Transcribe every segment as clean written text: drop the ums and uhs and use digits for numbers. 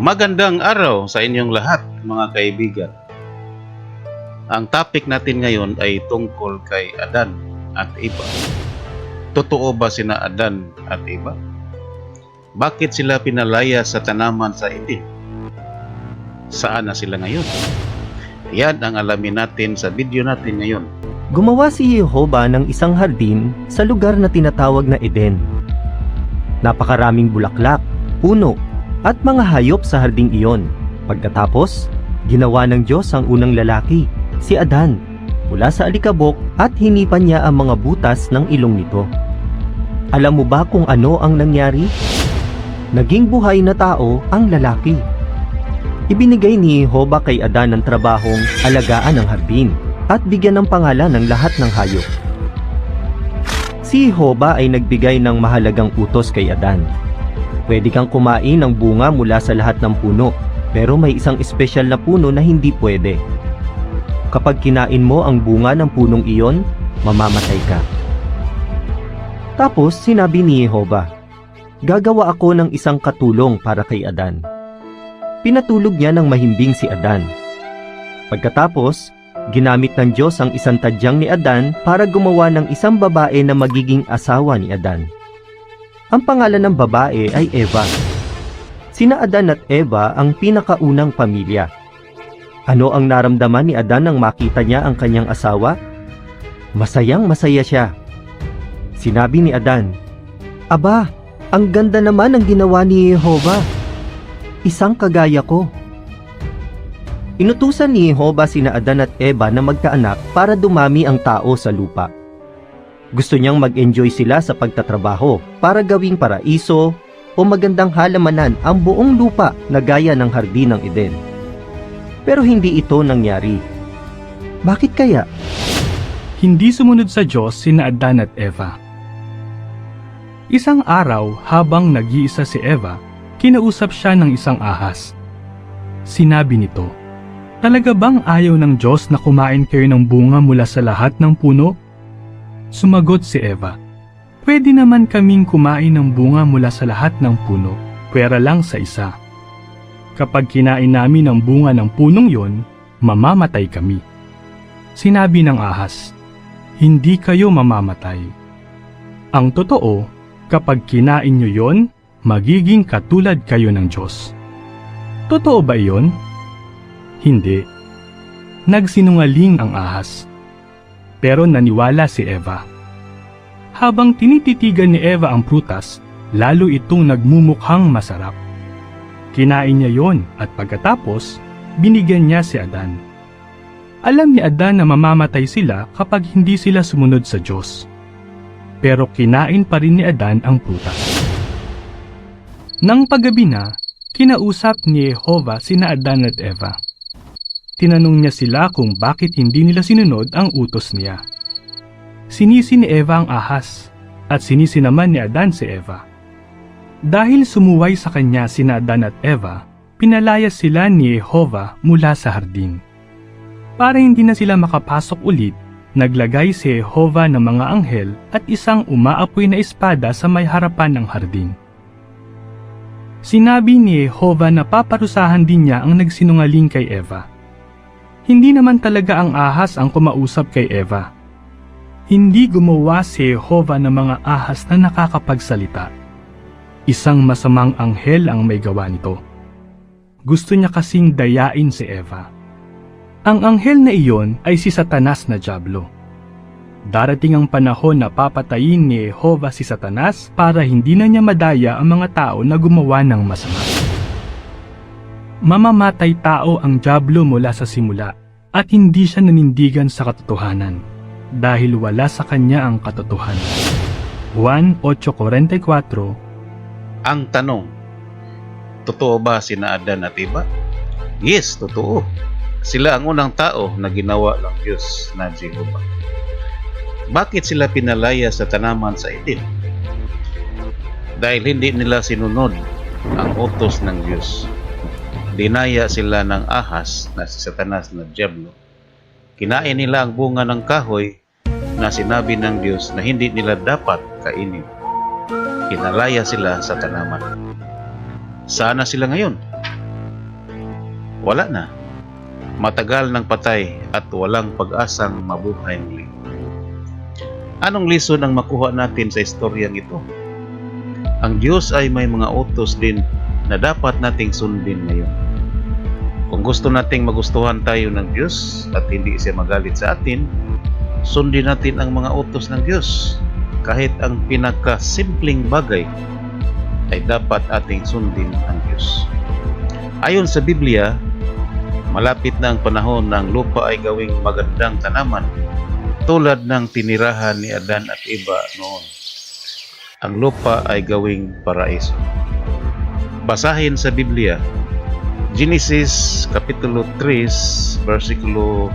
Magandang araw sa inyong lahat, mga kaibigan. Ang topic natin ngayon ay tungkol kay Adan at Eva. Totoo ba sina Adan at Eva? Bakit sila pinalaya sa tanaman sa Eden? Saan na sila ngayon? Yan ang alamin natin sa video natin ngayon. Gumawa si Jehovah ng isang hardin sa lugar na tinatawag na Eden. Napakaraming bulaklak, puno, at mga hayop sa harding iyon. Pagkatapos, ginawa ng Diyos ang unang lalaki, si Adan, mula sa alikabok at hinipan niya ang mga butas ng ilong nito. Alam mo ba kung ano ang nangyari? Naging buhay na tao ang lalaki. Ibinigay ni Jehovah kay Adan ang trabahong alagaan ng hardin at bigyan ng pangalan ng lahat ng hayop. Si Jehovah ay nagbigay ng mahalagang utos kay Adan. Pwede kang kumain ng bunga mula sa lahat ng puno, pero may isang espesyal na puno na hindi pwede. Kapag kinain mo ang bunga ng punong iyon, mamamatay ka. Tapos sinabi ni Jehovah, gagawa ako ng isang katulong para kay Adan. Pinatulog niya ng mahimbing si Adan. Pagkatapos, ginamit ng Diyos ang isang tadyang ni Adan para gumawa ng isang babae na magiging asawa ni Adan. Ang pangalan ng babae ay Eva. Sina Adan at Eva ang pinakaunang pamilya. Ano ang naramdaman ni Adan nang makita niya ang kanyang asawa? Masayang-masaya siya. Sinabi ni Adan, "Aba, ang ganda naman ang ginawa ni Jehovah. Isang kagaya ko." Inutusan ni Jehovah sina Adan at Eva na magkaanak para dumami ang tao sa lupa. Gusto niyang mag-enjoy sila sa pagtatrabaho para gawing paraiso o magandang halamanan ang buong lupa na gaya ng hardin ng Eden. Pero hindi ito nangyari. Bakit kaya? Hindi sumunod sa Diyos sina Adan at Eva. Isang araw habang nag-iisa si Eva, kinausap siya ng isang ahas. Sinabi nito, "Talaga bang ayaw ng Diyos na kumain kayo ng bunga mula sa lahat ng puno?" Sumagot si Eva, "Pwede naman kaming kumain ng bunga mula sa lahat ng puno, pwera lang sa isa. Kapag kinain namin ang bunga ng punong yon, mamamatay kami." Sinabi ng ahas, "Hindi kayo mamamatay. Ang totoo, kapag kinain nyo yon, magiging katulad kayo ng Diyos." Totoo ba iyon? Hindi. Nagsinungaling ang ahas. Pero naniwala si Eva. Habang tinititigan ni Eva ang prutas, lalo itong nagmumukhang masarap. Kinain niya yon at pagkatapos, binigyan niya si Adan. Alam ni Adan na mamamatay sila kapag hindi sila sumunod sa Diyos. Pero kinain pa rin ni Adan ang prutas. Nang paggabi na, kinausap ni Jehovah sina Adan at Eva. Tinanong niya sila kung bakit hindi nila sinunod ang utos niya. Sinisi ni Eva ang ahas, at sinisi naman ni Adan si Eva. Dahil sumuway sa kanya sina Adan at Eva, pinalaya sila ni Jehovah mula sa hardin. Para hindi na sila makapasok ulit, naglagay si Jehovah ng mga anghel at isang umaapoy na espada sa may harapan ng hardin. Sinabi ni Jehovah na paparusahan din niya ang nagsinungaling kay Eva. Hindi naman talaga ang ahas ang kumausap kay Eva. Hindi gumawa si Jehovah ng mga ahas na nakakapagsalita. Isang masamang anghel ang may gawa nito. Gusto niya kasing dayain si Eva. Ang anghel na iyon ay si Satanas na dyablo. Darating ang panahon na papatayin ni Jehovah si Satanas para hindi na niya madaya ang mga tao na gumawa ng masama. Mamamatay tao ang dyablo mula sa simula at hindi siya nanindigan sa katotohanan dahil wala sa kanya ang katotohanan. Juan 8:44. Ang tanong, totoo ba sina Adan at Eva? Yes, totoo. Sila ang unang tao na ginawa ng Diyos na Jehovah. Bakit sila pinalaya sa tanaman sa Eden? Dahil hindi nila sinunod ang utos ng Diyos. Dinaya sila ng ahas na si Satanas na dyablo. Kinain nila ang bunga ng kahoy na sinabi ng Diyos na hindi nila dapat kainin. Pinalaya sila sa tanaman. Saan na sila ngayon? wala na. Matagal ng patay at walang pag-asang mabuhay muli. Anong lesson ang makuha natin sa istoryang ito? Ang Diyos ay may mga utos din na dapat nating sundin ngayon. Kung gusto nating magustuhan tayo ng Diyos at hindi siya magalit sa atin, sundin natin ang mga utos ng Diyos. Kahit ang pinakasimpleng bagay ay dapat ating sundin ang Diyos. Ayon sa Biblia, malapit na ang panahon na ang lupa ay gawing magandang tanaman tulad ng tinirahan ni Adan at Eva noon. Ang lupa ay gawing paraiso. Basahin sa Biblia, Genesis Kapitulo 3, versikulo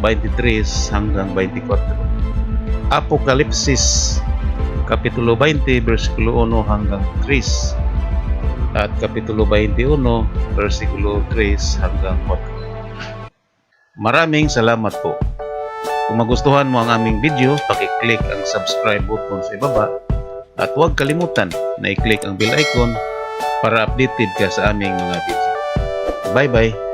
23 hanggang 24. Apokalipsis Kapitulo 20, versikulo 1 hanggang 3. At Kapitulo 21, versikulo 3 hanggang 4. Maraming salamat po. Kung magustuhan mo ang aming video, pakiclick ang subscribe button sa ibaba at huwag kalimutan na i-click ang bell icon para updated ka sa aming mga video. Bye-bye!